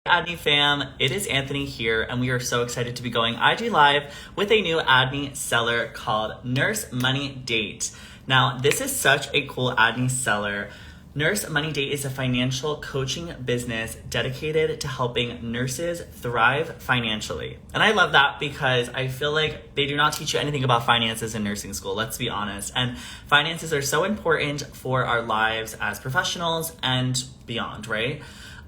Adni fam, it is Anthony here, and we are so excited to be going IG Live with a new Adni seller called NurseMoneyDate. Now, this is such a cool Adni seller. NurseMoneyDate is a financial coaching business dedicated to helping nurses thrive financially. And I love that because I feel like they do not teach you anything about finances in nursing school, let's be honest. And finances are so important for our lives as professionals and beyond, right?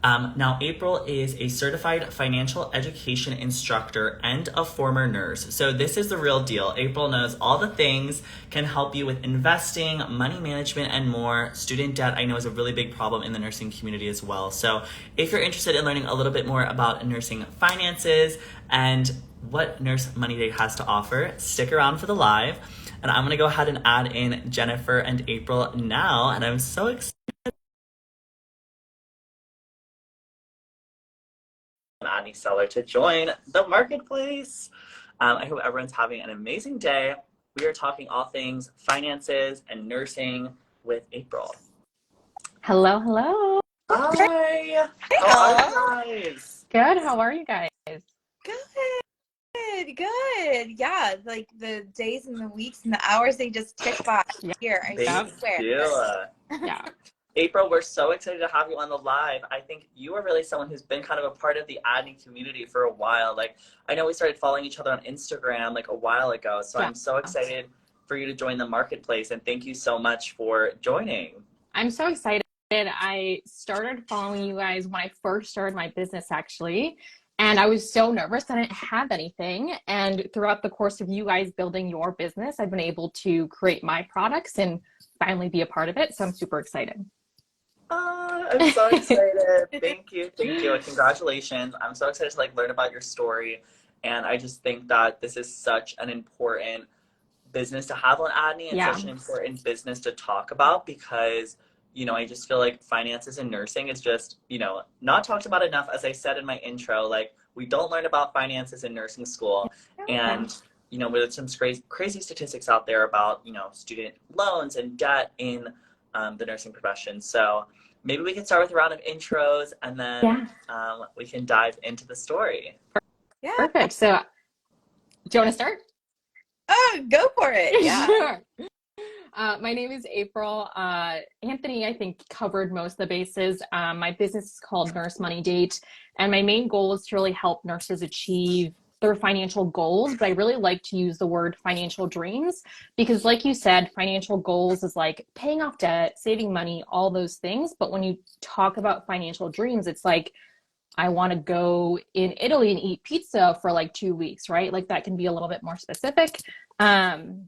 Now, April is a certified financial education instructor and a former nurse. So this is the real deal. April knows all the things, can help you with investing, money management, and more. Student debt, I know, is a really big problem in the nursing community as well. So if you're interested in learning a little bit more about nursing finances and what Nurse Money Day has to offer, stick around for the live. And I'm going to go ahead and add in Jennifer and April now. And I'm so excited. Adni seller to join the marketplace. I hope everyone's having an amazing day. We are talking all things finances and nursing with April. Hello, hello. Hi. How are you guys? Good. How are you guys? Good. Yeah, like the days and the weeks and the hours, they just tick by here. I swear. Yeah. April, we're so excited to have you on the live. I think you are really someone who's been kind of a part of the Adni community for a while. Like, I know we started following each other on Instagram like a while ago, so I'm so excited for you to join the marketplace, and thank you so much for joining. I'm so excited. I started following you guys when I first started my business, actually, and I was so nervous. I didn't have anything, and throughout the course of you guys building your business, I've been able to create my products and finally be a part of it, so I'm super excited. I'm so excited. Thank you, and congratulations. I'm so excited to learn about your story, and I just think that this is such an important business to have on Adni and such an important business to talk about because, I just feel like finances in nursing is just, not talked about enough. As I said in my intro, we don't learn about finances in nursing school, and there's some crazy statistics out there about, student loans and debt in the nursing profession. So maybe we can start with a round of intros and then we can dive into the story. Yeah. Perfect. So do you want to start? Oh, go for it. Yeah. Sure. My name is April. Anthony, I think, covered most of the bases. My business is called NurseMoneyDate, and my main goal is to really help nurses achieve their financial goals, but I really like to use the word financial dreams because, like you said, financial goals is like paying off debt, saving money, all those things. But when you talk about financial dreams, it's like, I want to go in Italy and eat pizza for 2 weeks, right? Like that can be a little bit more specific. And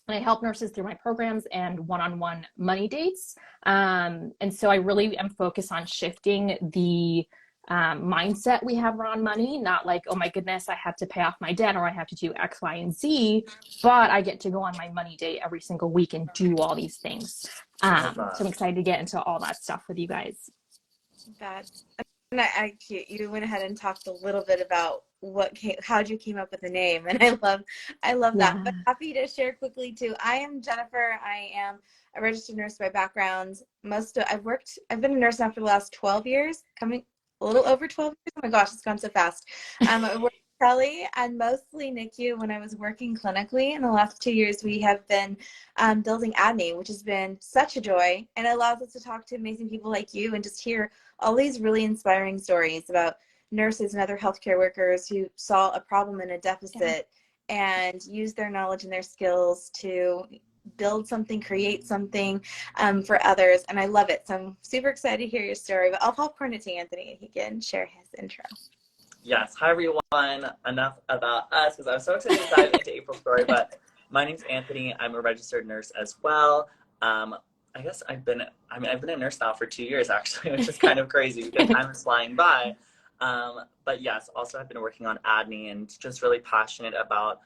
I help nurses through my programs and one-on-one money dates. And so I really am focused on shifting the mindset we have around money, not like, oh my goodness, I have to pay off my debt or I have to do X, Y, and Z, but I get to go on my money date every single week and do all these things. So I'm excited to get into all that stuff with you guys. And you went ahead and talked a little bit about how you came up with the name, and I love that. But happy to share quickly too. I am Jennifer. I am a registered nurse by background. I've been a nurse now for the last 12 years, coming a little over 12 years. Oh my gosh, it's gone so fast. I worked tele and mostly NICU when I was working clinically. In the last 2 years, we have been building Adni, which has been such a joy, and it allows us to talk to amazing people like you and just hear all these really inspiring stories about nurses and other healthcare workers who saw a problem and a deficit and used their knowledge and their skills to build something, create something for others. And I love it. So I'm super excited to hear your story, but I'll popcorn it to Anthony and he can share his intro. Yes. Hi, everyone. Enough about us because I'm so excited to dive into April's story, but my name's Anthony. I'm a registered nurse as well. I guess I've been a nurse now for 2 years actually, which is kind of crazy because time is flying by. But yes, also I've been working on Adni and just really passionate about,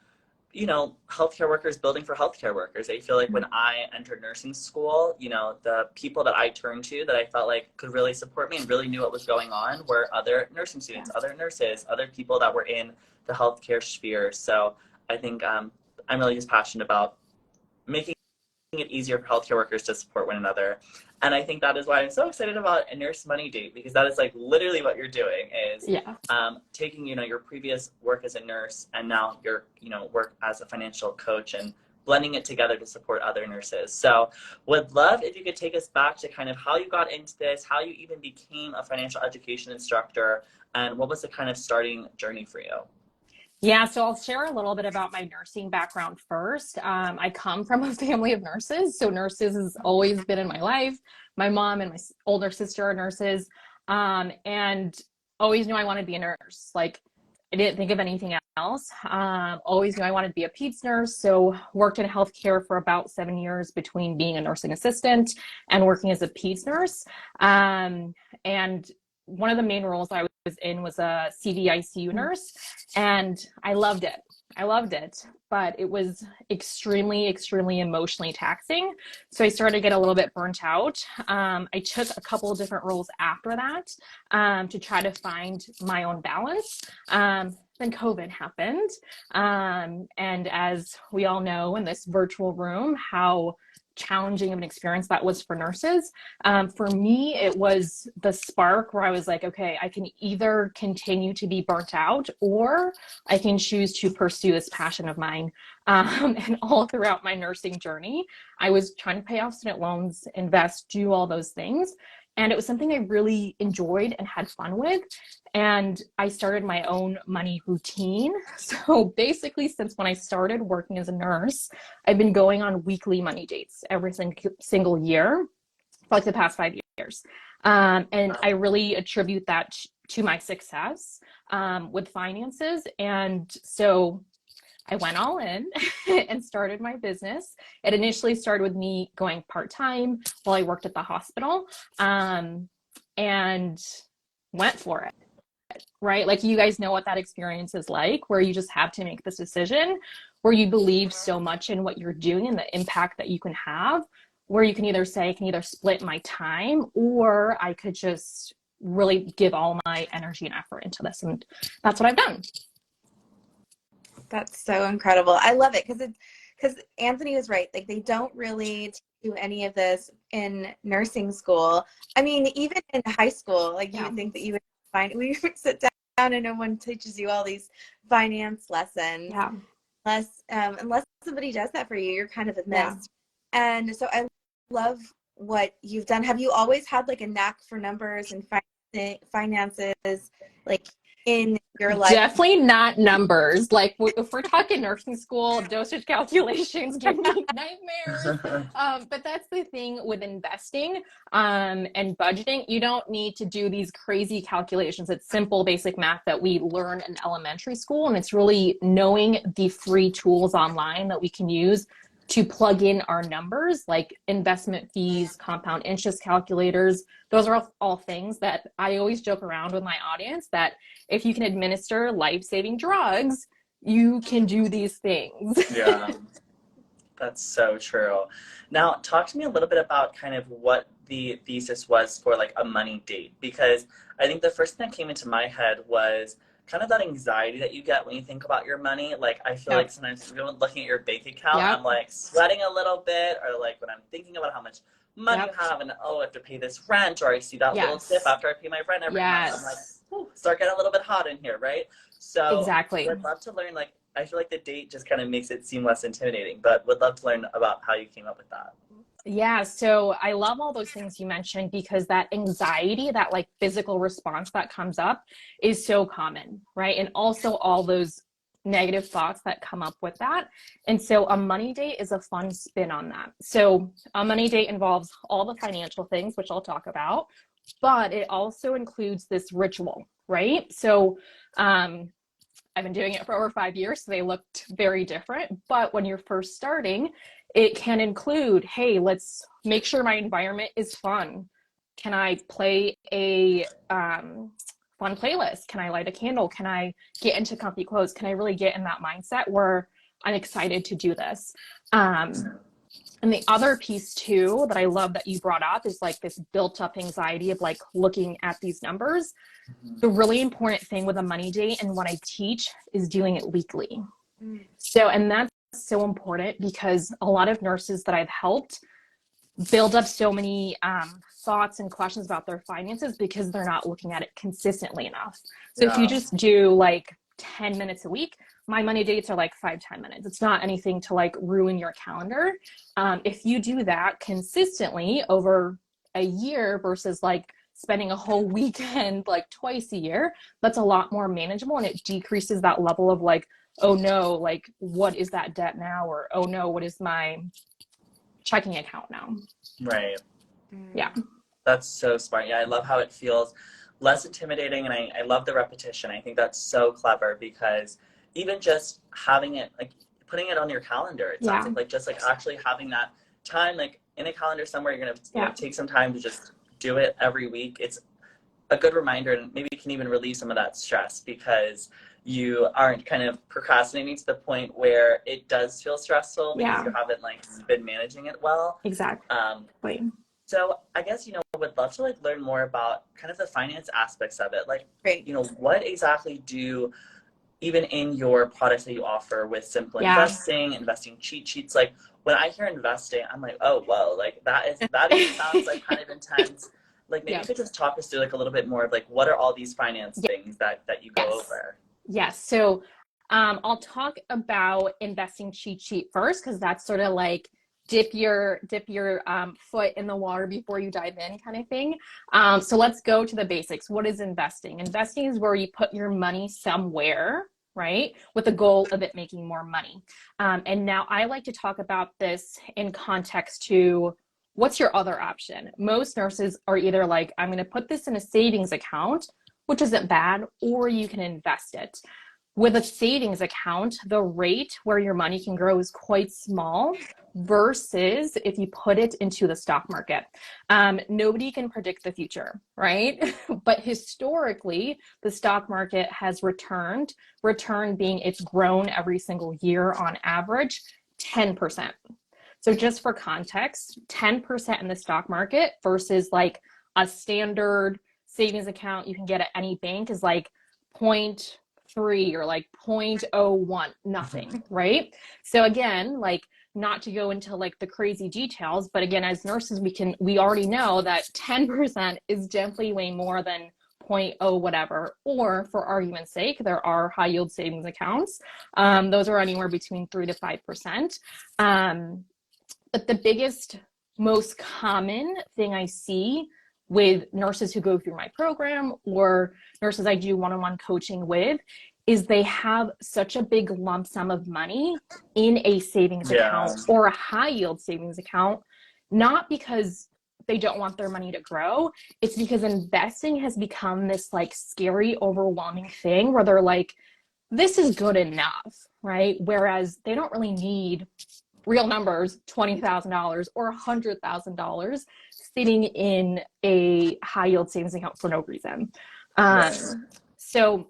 healthcare workers building for healthcare workers. I feel like when I entered nursing school, the people that I turned to that I felt like could really support me and really knew what was going on were other nursing students, other nurses, other people that were in the healthcare sphere. So I think I'm really just passionate about making it easier for healthcare workers to support one another. And I think that is why I'm so excited about a Nurse Money Date, because that is like literally what you're doing is taking, your previous work as a nurse and now your, work as a financial coach and blending it together to support other nurses. So would love if you could take us back to kind of how you got into this, how you even became a financial education instructor, and what was the kind of starting journey for you? Yeah, so I'll share a little bit about my nursing background first. I come from a family of nurses, so nurses has always been in my life. My mom and my older sister are nurses, and always knew I wanted to be a nurse. Like, I didn't think of anything else. Always knew I wanted to be a peds nurse, so worked in healthcare for about 7 years between being a nursing assistant and working as a peds nurse. And one of the main roles I was in was a CVICU nurse, and I loved it. But it was extremely, extremely emotionally taxing. So I started to get a little bit burnt out. I took a couple of different roles after that to try to find my own balance. Then COVID happened. And as we all know in this virtual room, how challenging of an experience that was for nurses. For me, it was the spark where I was like, okay, I can either continue to be burnt out or I can choose to pursue this passion of mine. And all throughout my nursing journey, I was trying to pay off student loans, invest, do all those things. And it was something I really enjoyed and had fun with. And I started my own money routine. So basically, since when I started working as a nurse, I've been going on weekly money dates every single year for like the past 5 years. And I really attribute that to my success with finances. And so I went all in and started my business. It initially started with me going part-time while I worked at the hospital, and went for it, right? Like, you guys know what that experience is like, where you just have to make this decision, where you believe so much in what you're doing and the impact that you can have, where you can either say, I can either split my time, or I could just really give all my energy and effort into this. And that's what I've done. That's so incredible. I love it because Anthony was right. Like, they don't really do any of this in nursing school. I mean, even in high school, like you would think that you would find, we would sit down and no one teaches you all these finance lessons. Yeah. Unless somebody does that for you, you're kind of a miss. Yeah. And so I love what you've done. Have you always had like a knack for numbers and finances, like in your life? Definitely not numbers. Like, if we're talking nursing school, dosage calculations give me nightmares. But that's the thing with investing and budgeting. You don't need to do these crazy calculations. It's simple, basic math that we learn in elementary school. And it's really knowing the free tools online that we can use to plug in our numbers, like investment fees, compound interest calculators. Those are all things that I always joke around with my audience, that if you can administer life-saving drugs, you can do these things. Yeah, that's so true. Now, talk to me a little bit about kind of what the thesis was for like a money date, because I think the first thing that came into my head was kind of that anxiety that you get when you think about your money. Like, I feel like sometimes looking at your bank account, I'm like sweating a little bit, or like when I'm thinking about how much money you have and, oh, I have to pay this rent, or I see that little dip after I pay my rent every month. I'm like, ooh, start getting a little bit hot in here, right? So exactly. I'd love to learn, like, I feel like the date just kind of makes it seem less intimidating, but would love to learn about how you came up with that. Yeah, so I love all those things you mentioned, because that anxiety, that like physical response that comes up is so common, right? And also all those negative thoughts that come up with that. And so a money date is a fun spin on that. So a money date involves all the financial things, which I'll talk about, but it also includes this ritual, right? So I've been doing it for over 5 years, so they looked very different. But when you're first starting, it can include, hey, let's make sure my environment is fun. Can I play a fun playlist? Can I light a candle? Can I get into comfy clothes? Can I really get in that mindset where I'm excited to do this? And the other piece too that I love that you brought up is like this built up anxiety of like looking at these numbers. The really important thing with a money date and what I teach is doing it weekly. So, and that's so important because a lot of nurses that I've helped build up so many thoughts and questions about their finances because they're not looking at it consistently enough. So if you just do like 10 minutes a week, my money dates are like 5-10 minutes. It's not anything to like ruin your calendar. If you do that consistently over a year versus like spending a whole weekend like twice a year, that's a lot more manageable, and it decreases that level of like, oh no, like what is that debt now? Or oh no, what is my checking account now? Right. Yeah. That's so smart. Yeah, I love how it feels less intimidating, and I love the repetition. I think that's so clever because even just having it, like putting it on your calendar, it sounds like just like actually having that time, like in a calendar somewhere, you're going to you know, take some time to just do it every week. It's a good reminder, and maybe you can even relieve some of that stress because you aren't kind of procrastinating to the point where it does feel stressful because you haven't like been managing it well. Exactly. So I guess, you know, would love to like learn more about kind of the finance aspects of it. Like, you know, what exactly do, even in your products that you offer with simple investing cheat sheets, like when I hear investing, I'm like, oh, whoa, like that even sounds like kind of intense. Like maybe you could just talk us through like a little bit more of like, what are all these finance things that you go over? Yes. So I'll talk about investing cheat sheet first, because that's sort of like dip your foot in the water before you dive in kind of thing. So let's go to the basics. What is investing? Investing is where you put your money somewhere, right, with the goal of it making more money. And now I like to talk about this in context to what's your other option. Most nurses are either like, I'm going to put this in a savings account, which isn't bad, or you can invest it. With a savings account, the rate where your money can grow is quite small versus if you put it into the stock market. Nobody can predict the future, right? But historically, the stock market has return being it's grown every single year on average 10%. So just for context, 10% in the stock market versus like a standard savings account you can get at any bank is like 0.3 or like 0.01, nothing, right? So again, like not to go into like the crazy details, but again, as nurses, we already know that 10% is definitely way more than 0.0 whatever, or for argument's sake, there are high yield savings accounts. Those are anywhere between 3 to 5%. But the biggest, most common thing I see with nurses who go through my program or nurses I do one-on-one coaching with is they have such a big lump sum of money in a savings account or a high yield savings account, not because they don't want their money to grow. It's because investing has become this like scary, overwhelming thing where they're like, this is good enough, right? Whereas they don't really need real numbers, $20,000 or $100,000 sitting in a high yield savings account for no reason. So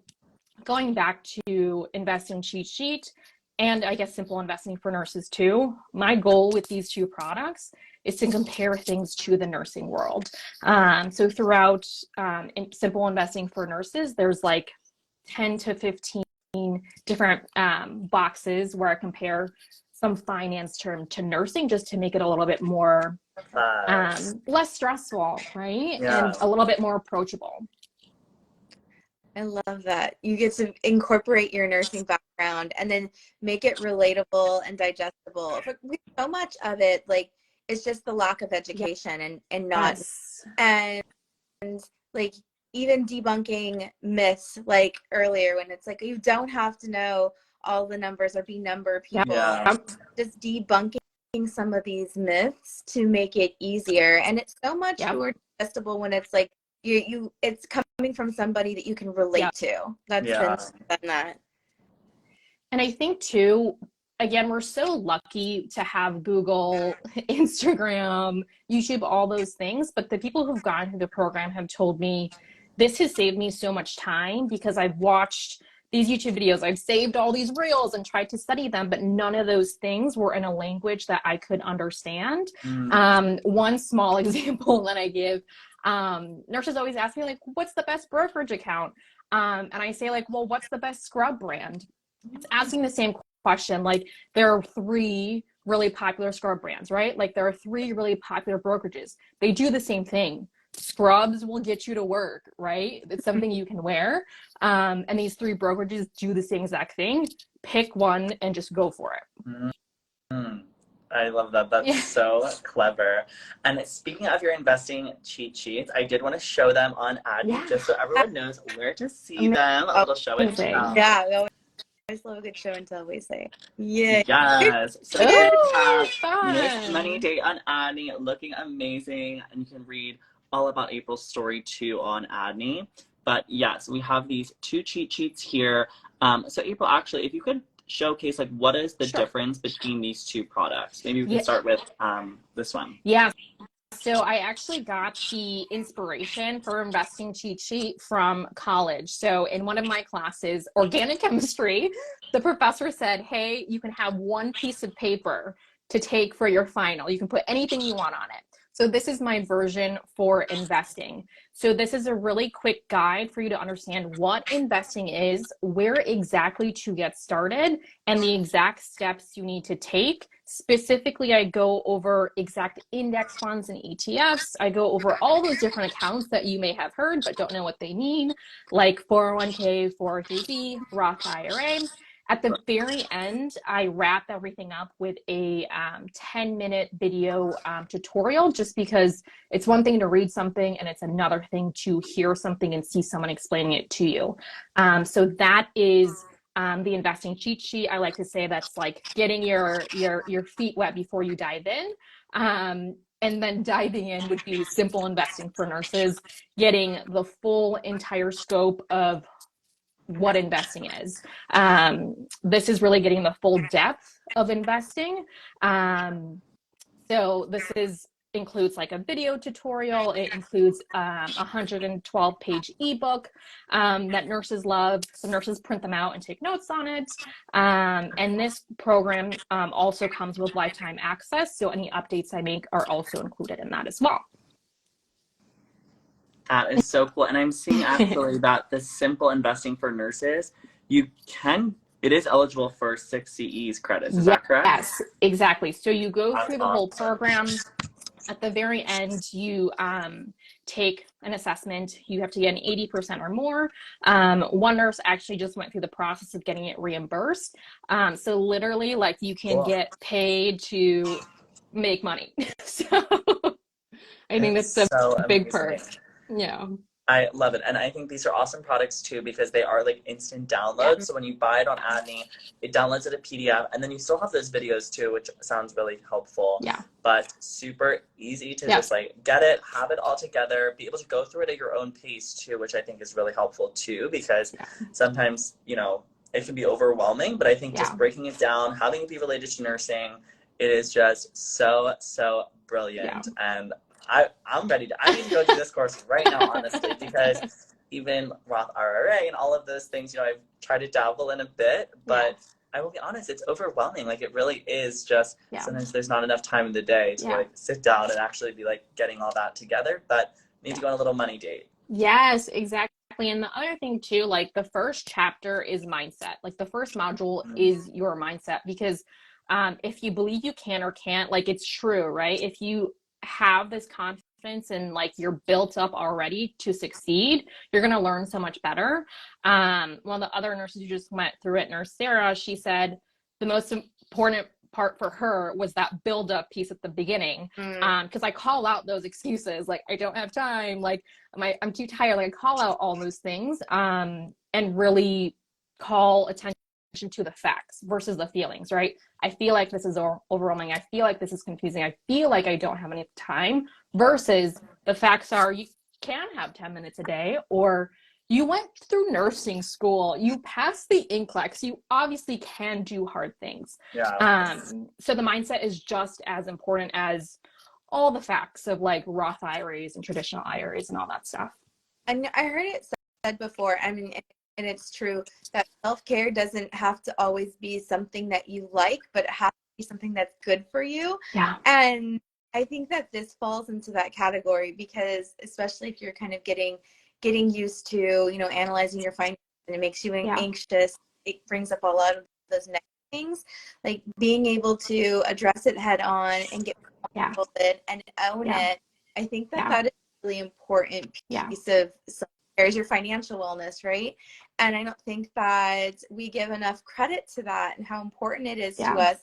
going back to investing cheat sheet and I guess simple investing for nurses too, my goal with these two products is to compare things to the nursing world. So throughout simple investing for nurses, there's like 10 to 15 different boxes where I compare some finance term to nursing just to make it a little bit more less stressful, right? And a little bit more approachable. I love that. You get to incorporate your nursing background and then make it relatable and digestible. But so much of it, like, it's just the lack of education and not, and like even debunking myths like earlier when it's like, you don't have to know all the numbers or be number people. Just debunking some of these myths to make it easier. And it's so much more digestible when it's like, it's coming from somebody that you can relate to. That's been that. And I think too, again, we're so lucky to have Google, Instagram, YouTube, all those things. But the people who've gone through the program have told me this has saved me so much time because I've watched these YouTube videos, I've saved all these reels and tried to study them, but none of those things were in a language that I could understand. One small example that I give, nurses always ask me like, what's the best brokerage account? And I say like, well, what's the best scrub brand? It's asking the same question. Like, there are 3 really popular scrub brands, right? Like, there are 3 really popular brokerages. They do the same thing. Scrubs will get you to work, right? It's something you can wear. And these 3 brokerages do the same exact thing. Pick one and just go for it. Mm-hmm. I love that. That's so clever. And speaking of your investing cheat sheets, I did want to show them on Adni just so everyone knows where to see them. A little show and tell. Yeah, we always love a good show and tell, we say. Yeah. Yes. So Ooh, you have fun. NurseMoneyDate on Adni, looking amazing. And you can read all about April's story too on Adni. But yes, we have these 2 cheat sheets here. So April, actually, if you could showcase like what is the difference between these 2 products. Maybe we can start with this one. Yeah. So I actually got the inspiration for investing cheat sheet from college. So in one of my classes, organic chemistry, the professor said, hey, you can have 1 piece of paper to take for your final. You can put anything you want on it. So this is my version for investing. So this is a really quick guide for you to understand what investing is, where exactly to get started, and the exact steps you need to take. Specifically, I go over exact index funds and ETFs. I go over all those different accounts that you may have heard but don't know what they mean, like 401k, 403b, Roth IRA. At the very end, I wrap everything up with a 10-minute video tutorial, just because it's one thing to read something and it's another thing to hear something and see someone explaining it to you. So that is the investing cheat sheet. I like to say that's like getting your feet wet before you dive in. And then diving in would be simple investing for nurses, getting the full entire scope of what investing is. This is really getting the full depth of investing. So this includes like a video tutorial. It includes a 112-page ebook that nurses love. So nurses print them out and take notes on it. And this program also comes with lifetime access. So any updates I make are also included in that as well. That is so cool. And I'm seeing actually that the simple investing for nurses, it is eligible for 6 CEs credits. Is that correct? Yes, exactly. So you go through the whole program. At the very end, you take an assessment. You have to get an 80% or more. One nurse actually just went through the process of getting it reimbursed. So literally, like, you can get paid to make money. So I think that's a big perk. Yeah. I love it. And I think these are awesome products too, because they are like instant downloads. So when you buy it on Adni, it downloads it a PDF, and then you still have those videos too, which sounds really helpful. Yeah. But super easy to just like get it, have it all together, be able to go through it at your own pace too, which I think is really helpful too, because sometimes, you know, it can be overwhelming, but I think just breaking it down, having it be related to nursing, it is just so brilliant. And I'm ready I need to go do this course right now, honestly, because even Roth IRA and all of those things, you know, I've tried to dabble in a bit, but I will be honest, it's overwhelming. Like, it really is just, sometimes there's not enough time in the day to like sit down and actually be like getting all that together, but need to go on a little money date. Yes, exactly. And the other thing too, like, the first chapter is mindset. Like, the first module is your mindset, because if you believe you can or can't, like, it's true, right? If you have this confidence and like you're built up already to succeed, you're going to learn so much better. One of the other nurses who just went through it, Nurse Sarah, she said the most important part for her was that build up piece at the beginning. Because I call out those excuses, like, I don't have time, like I'm too tired, like I call out all those things and really call attention to the facts versus the feelings, right? I feel like this is overwhelming. I feel like this is confusing. I feel like I don't have any time, versus the facts are you can have 10 minutes a day, or you went through nursing school, you passed the NCLEX, you obviously can do hard things. So the mindset is just as important as all the facts of like Roth IRAs and traditional IRAs and all that stuff. And I heard it said before, I mean, and it's true, that self-care doesn't have to always be something that you like, but it has to be something that's good for you. Yeah. And I think that this falls into that category, because especially if you're kind of getting used to, you know, analyzing your finances, and it makes you anxious, it brings up a lot of those negative things, like being able to address it head on and get Yeah. comfortable with it and own Yeah. it. I think that Yeah. that is a really important Yeah. piece of there's your financial wellness, right? And I don't think that we give enough credit to that and how important it is to Yeah. us.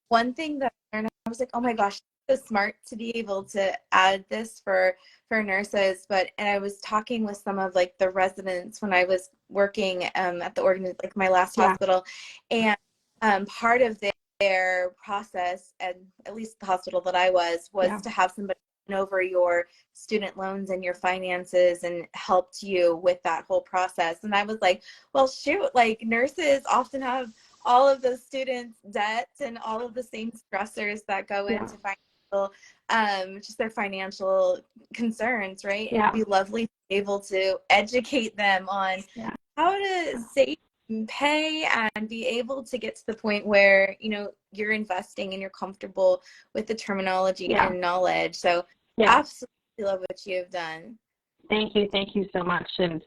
One thing that I learned, I was like, oh my gosh, so smart to be able to add this for nurses. And I was talking with some of like the residents when I was working at the like my last Yeah. hospital, and part of their process, and at least the hospital that I was Yeah. to have somebody over your student loans and your finances and helped you with that whole process. And I was like, well, shoot, like nurses often have all of those students' debts and all of the same stressors that go Yeah. into just their financial concerns, right? Yeah. It'd be lovely to be able to educate them on how to save and pay and be able to get to the point where, you know, you're investing and you're comfortable with the terminology and knowledge. So absolutely love what you've done. Thank you so much. And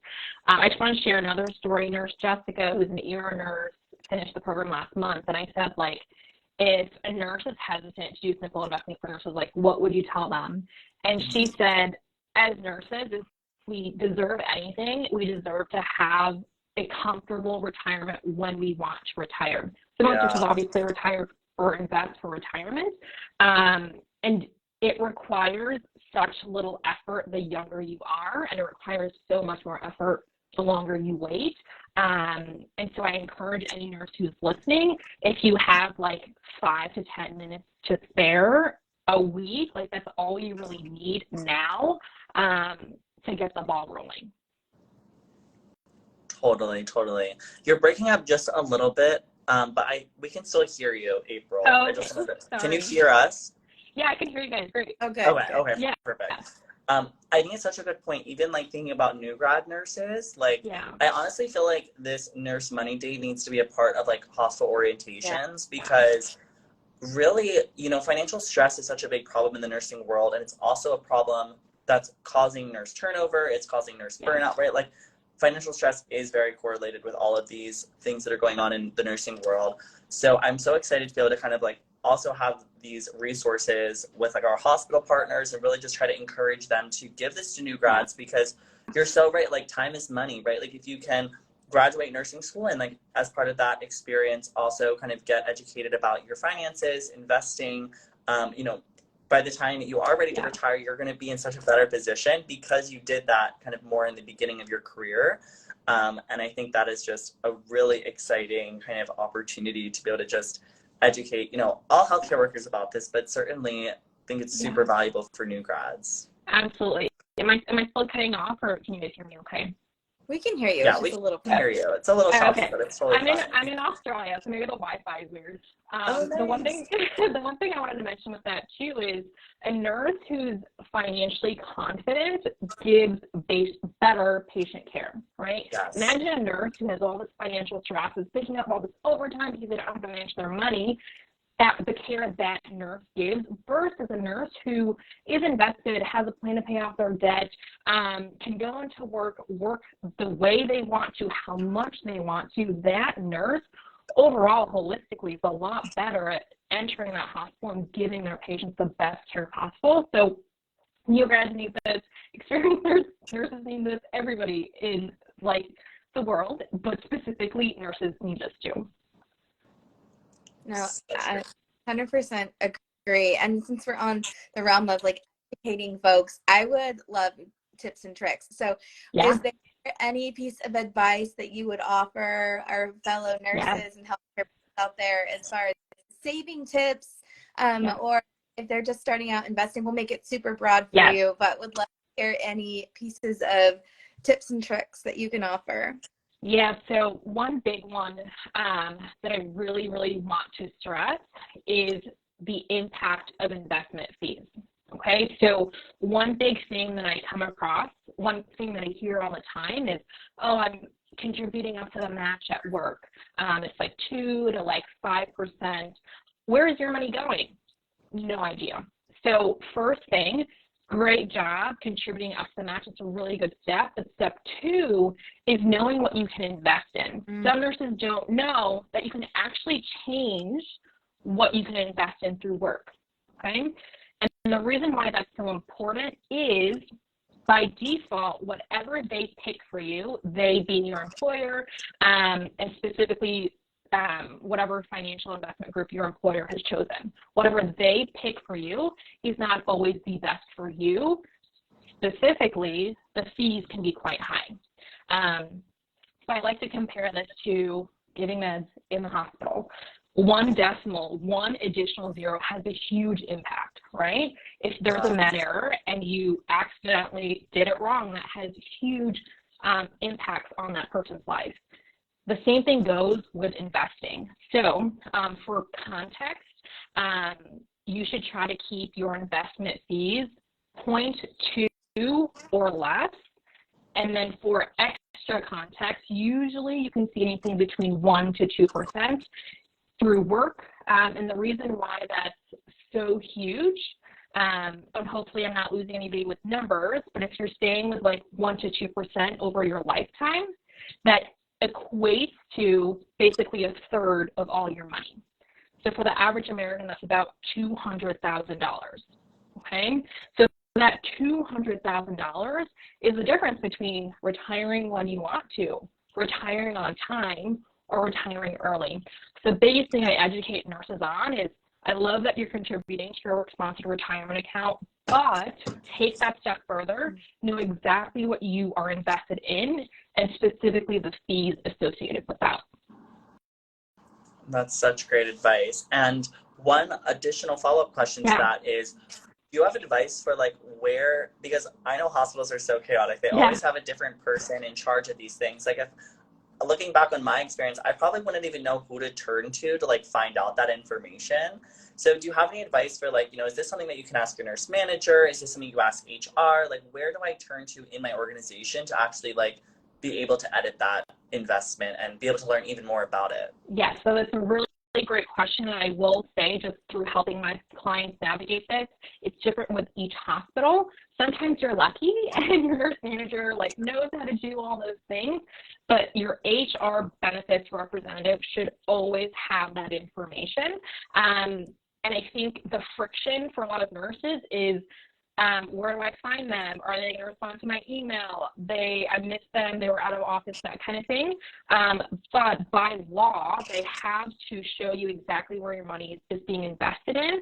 I just want to share another story. Nurse Jessica, who's an ER nurse, finished the program last month, and I said, like, if a nurse is hesitant to do simple investing for nurses, like, what would you tell them? And she said, as nurses, if we deserve anything, we deserve to have a comfortable retirement when we want to retire. So most nurses obviously retire or invest for retirement, and it requires such little effort the younger you are, and it requires so much more effort the longer you wait. And so I encourage any nurse who's listening, if you have like 5 to 10 minutes to spare a week, like that's all you really need now to get the ball rolling. Totally. You're breaking up just a little bit, but we can still hear you, April. Oh, Can you hear us? Yeah, I can hear you guys. Great. Okay. Okay. Yeah. Perfect. I think it's such a good point. Even like thinking about new grad nurses, like I honestly feel like this Nurse Money Date needs to be a part of like hospital orientations because really, you know, financial stress is such a big problem in the nursing world, and it's also a problem that's causing nurse turnover. It's causing nurse burnout, right? Like financial stress is very correlated with all of these things that are going on in the nursing world. So I'm so excited to be able to kind of like also have these resources with like our hospital partners and really just try to encourage them to give this to new grads because you're so right, like time is money, right? Like if you can graduate nursing school and like as part of that experience also kind of get educated about your finances, investing, you know, by the time you are ready to retire, you're going to be in such a better position because you did that kind of more in the beginning of your career. And I think that is just a really exciting kind of opportunity to be able to just educate, you know, all healthcare workers about this, but certainly I think it's super valuable for new grads. Absolutely. Am I still cutting off, or can you guys hear me okay? We can hear you. Yeah, it's just a little can hear you. It's a little choppy, but it's totally fine. I'm in Australia, so maybe the Wi-Fi is weird. Nice. The one thing I wanted to mention with that too is a nurse who's financially confident gives better patient care, right? Yes. Imagine a nurse who has all this financial stress, is picking up all this overtime because they don't have to manage their money. The care that nurse gives versus a nurse who is invested, has a plan to pay off their debt, can go into work the way they want to, how much they want to. That nurse overall holistically is a lot better at entering that hospital and giving their patients the best care possible. So you guys need this, experienced nurses need this, everybody in like the world, but specifically nurses need this too. No, I 100% agree. And since we're on the realm of like educating folks, I would love tips and tricks. So is there any piece of advice that you would offer our fellow nurses and healthcare out there as far as saving tips, or if they're just starting out investing? We'll make it super broad for you, but would love to hear any pieces of tips and tricks that you can offer. Yeah, so one big one that I really, really want to stress is the impact of investment fees. Okay, so one big thing that I come across, one thing that I hear all the time is, oh, I'm contributing up to the match at work. It's like 2 to like 5%. Where is your money going? No idea. So first thing, great job contributing up to the match. It's a really good step. But step 2 is knowing what you can invest in. Some nurses don't know that you can actually change what you can invest in through work, okay? And the reason why that's so important is by default, whatever they pick for you, they being your employer, and specifically whatever financial investment group your employer has chosen, whatever they pick for you is not always the best for you. Specifically, the fees can be quite high. So I like to compare this to giving meds in the hospital. One decimal, one additional zero has a huge impact, right? If there's a med error and you accidentally did it wrong, that has huge impacts on that person's life. The same thing goes with investing. So for context, you should try to keep your investment fees 0.2 or less. And then for extra context, usually you can see anything between 1 to 2% through work. And the reason why that's so huge, and hopefully I'm not losing anybody with numbers, but if you're staying with like 1 to 2% over your lifetime, that equates to basically a third of all your money. So for the average American, that's about $200,000, okay? So that $200,000 is the difference between retiring when you want to, retiring on time, or retiring early. So the biggest thing I educate nurses on is I love that you're contributing to your work-sponsored retirement account, but take that step further, know exactly what you are invested in, and specifically the fees associated with that. That's such great advice. And one additional follow-up question to that is, do you have advice for like where, because I know hospitals are so chaotic, they always have a different person in charge of these things. Like if looking back on my experience, I probably wouldn't even know who to turn to like find out that information. So do you have any advice for like, is this something that you can ask your nurse manager? Is this something you ask HR? Like, where do I turn to in my organization to actually like be able to edit that investment and be able to learn even more about it? Yeah, so it's a really great question, and I will say, just through helping my clients navigate this, it's different with each hospital. Sometimes you're lucky and your nurse manager like knows how to do all those things, but your HR benefits representative should always have that information. And I think the friction for a lot of nurses is, where do I find them? Are they going to respond to my email? I missed them. They were out of office, that kind of thing. But by law, they have to show you exactly where your money is being invested in.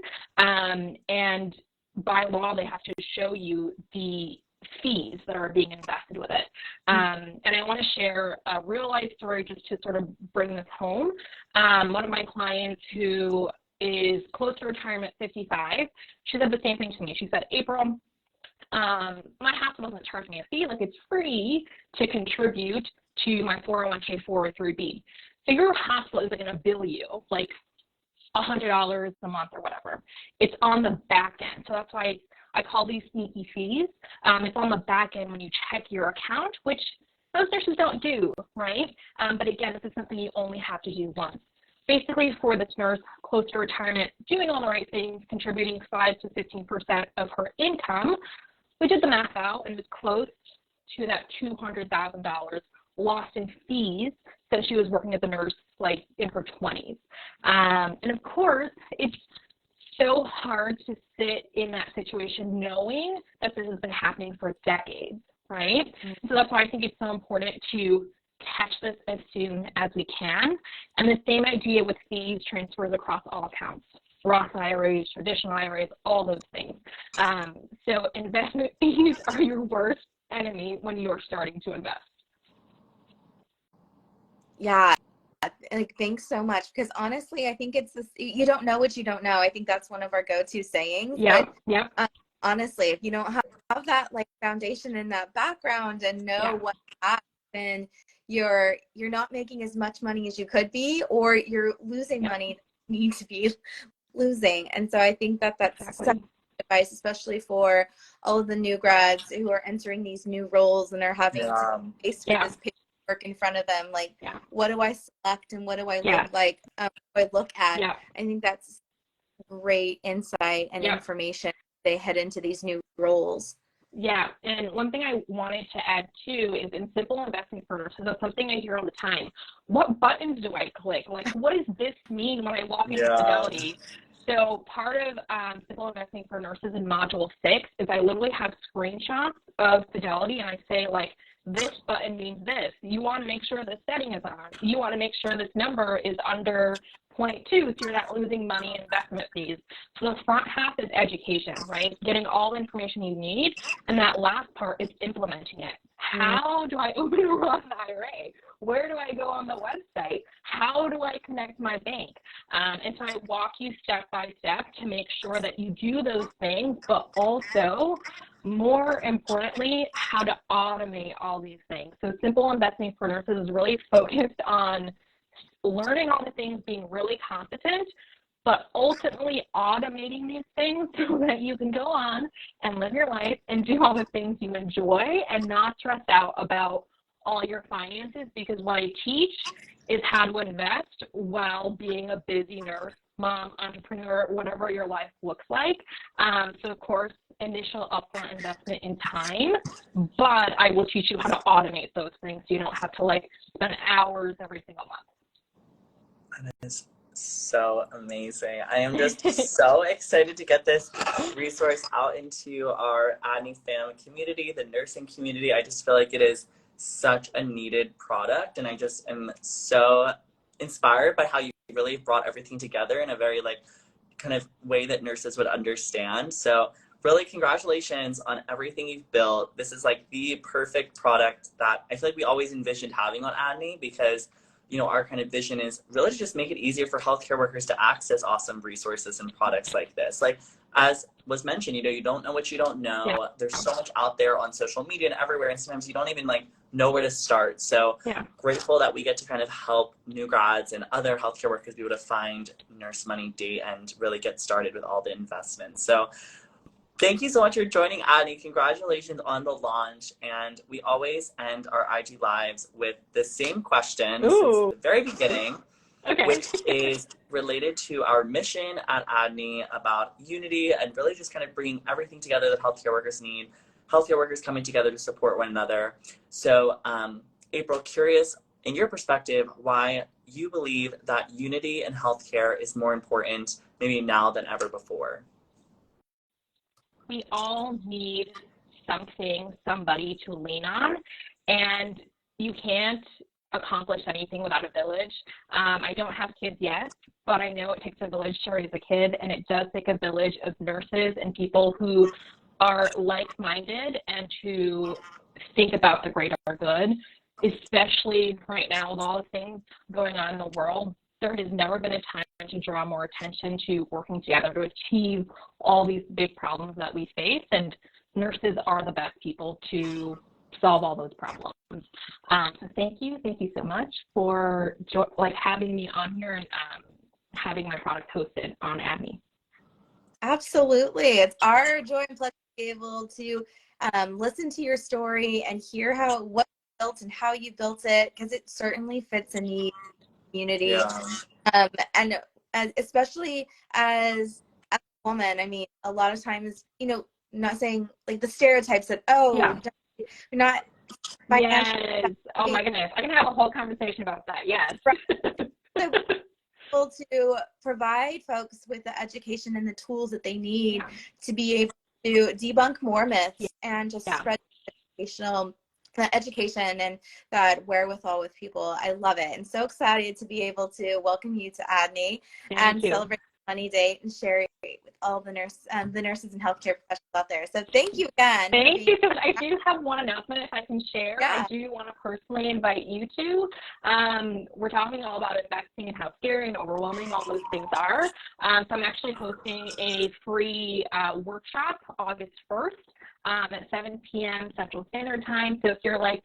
And by law, they have to show you the fees that are being invested with it. And I want to share a real life story just to sort of bring this home. One of my clients who is close to retirement, 55, she said the same thing to me. She said, April, my hospital doesn't charge me a fee. Like, it's free to contribute to my 401k 403b. So your hospital isn't going to bill you like $100 a month or whatever. It's on the back end. So that's why I call these sneaky fees. It's on the back end when you check your account, which most nurses don't do, right? But again, this is something you only have to do once. Basically, for this nurse close to retirement, doing all the right things, contributing 5 to 15% of her income, we did the math out and it was close to that $200,000 lost in fees since she was working as a nurse like in her 20s. And of course, it's so hard to sit in that situation knowing that this has been happening for decades, right? So that's why I think it's so important to catch this as soon as we can. And the same idea with fees transfers across all accounts, Roth IRAs, traditional IRAs, all those things. So investment fees are your worst enemy when you're starting to invest. Yeah. Like, thanks so much. Because honestly, I think it's this, you don't know what you don't know. I think that's one of our go-to sayings. Yeah. Honestly, if you don't have that like foundation in that background and know what happened, you're not making as much money as you could be, or you're losing money that you need to be losing. And so I think that's such advice, especially for all of the new grads who are entering these new roles and are having to face with this paperwork in front of them. Like, what do I select and what do I look like? What do I look at? I think that's great insight and information. they head into these new roles. Yeah, and one thing I wanted to add too is in simple investing for nurses, that's something I hear all the time. What buttons do I click? Like, what does this mean when I walk into Fidelity? So part of simple investing for nurses in module 6 is I literally have screenshots of Fidelity, and I say, like, this button means this. You want to make sure this setting is on. You want to make sure this number is under 0.2 so you're not losing money in investment fees. So the front half is education, right? Getting all the information you need. And that last part is implementing it. How do I open a Roth IRA? Where do I go on the website? How do I connect my bank? And so I walk you step by step to make sure that you do those things, but also, more importantly, how to automate all these things. So simple investing for nurses is really focused on learning all the things, being really competent, but ultimately automating these things so that you can go on and live your life and do all the things you enjoy and not stress out about all your finances, because what I teach is how to invest while being a busy nurse, mom, entrepreneur, whatever your life looks like. So of course, initial upfront investment in time, but I will teach you how to automate those things so you don't have to like spend hours every single month. That is so amazing. I am just so excited to get this resource out into our Adni fam community, the nursing community. I just feel like it is such a needed product, and I just am so inspired by how you really brought everything together in a very like kind of way that nurses would understand. So really congratulations on everything you've built. This is like the perfect product that I feel like we always envisioned having on Adni, because you know, our kind of vision is really to just make it easier for healthcare workers to access awesome resources and products like this. Like, as was mentioned, you know, you don't know what you don't know. Yeah. There's so much out there on social media and everywhere, and sometimes you don't even like know where to start. So grateful that we get to kind of help new grads and other healthcare workers be able to find NurseMoneyDate and really get started with all the investments. So thank you so much for joining, Adni. Congratulations on the launch. And we always end our IG Lives with the same question since the very beginning, which is related to our mission at Adni about unity and really just kind of bringing everything together that healthcare workers need, healthcare workers coming together to support one another. So, April, curious, in your perspective, why you believe that unity in healthcare is more important maybe now than ever before? We all need something, somebody to lean on, and you can't accomplish anything without a village. I don't have kids yet, but I know it takes a village to raise a kid, and it does take a village of nurses and people who are like-minded and to think about the greater good, especially right now with all the things going on in the world. There has never been a time to draw more attention to working together to achieve all these big problems that we face, and nurses are the best people to solve all those problems. So thank you so much for having me on here and having my product hosted on Adni. Absolutely, it's our joy and pleasure to be able to listen to your story and hear what you built and how you built it, because it certainly fits a need. Community, and especially as a woman, I mean, a lot of times, you know, not saying like the stereotypes that you're not. Yes. Oh my goodness, I can have a whole conversation about that. Yes. So able to provide folks with the education and the tools that they need to be able to debunk more myths and just spread education and that wherewithal with people. I love it, and so excited to be able to welcome you to Adni and celebrate Money Date and share it with all the nurses and healthcare professionals out there. So thank you again. Thank you so much. I do have one announcement if I can share. I do want to personally invite you to. We're talking all about investing and how scary and overwhelming all those things are. So I'm actually hosting a free workshop August 1st. At 7 p.m. Central Standard Time. So if you're like,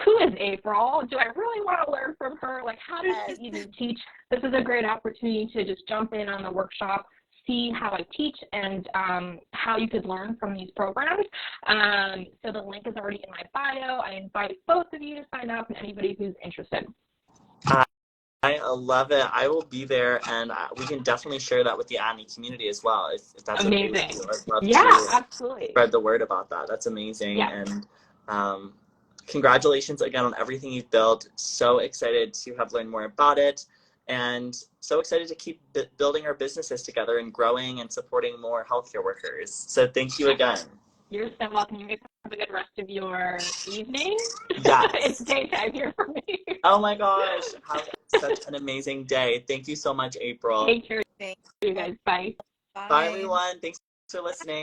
who is April? Do I really want to learn from her? Like, how does she even teach? This is a great opportunity to just jump in on the workshop, see how I teach, and how you could learn from these programs. So the link is already in my bio. I invite both of you to sign up and anybody who's interested. I love it. I will be there, and we can definitely share that with the Adni community as well, if that's okay with Amazing. you. I'd love Yeah, to absolutely. spread the word about that. That's amazing. Yeah. And congratulations again on everything you've built. So excited to have learned more about it, and so excited to keep building our businesses together and growing and supporting more healthcare workers. So thank you again. You're so welcome. You guys have a good rest of your evening. Yes. It's daytime here for me. Oh my gosh. Have such an amazing day. Thank you so much, April. Take care, Thank you guys. Bye. Bye. Bye, everyone. Thanks for listening.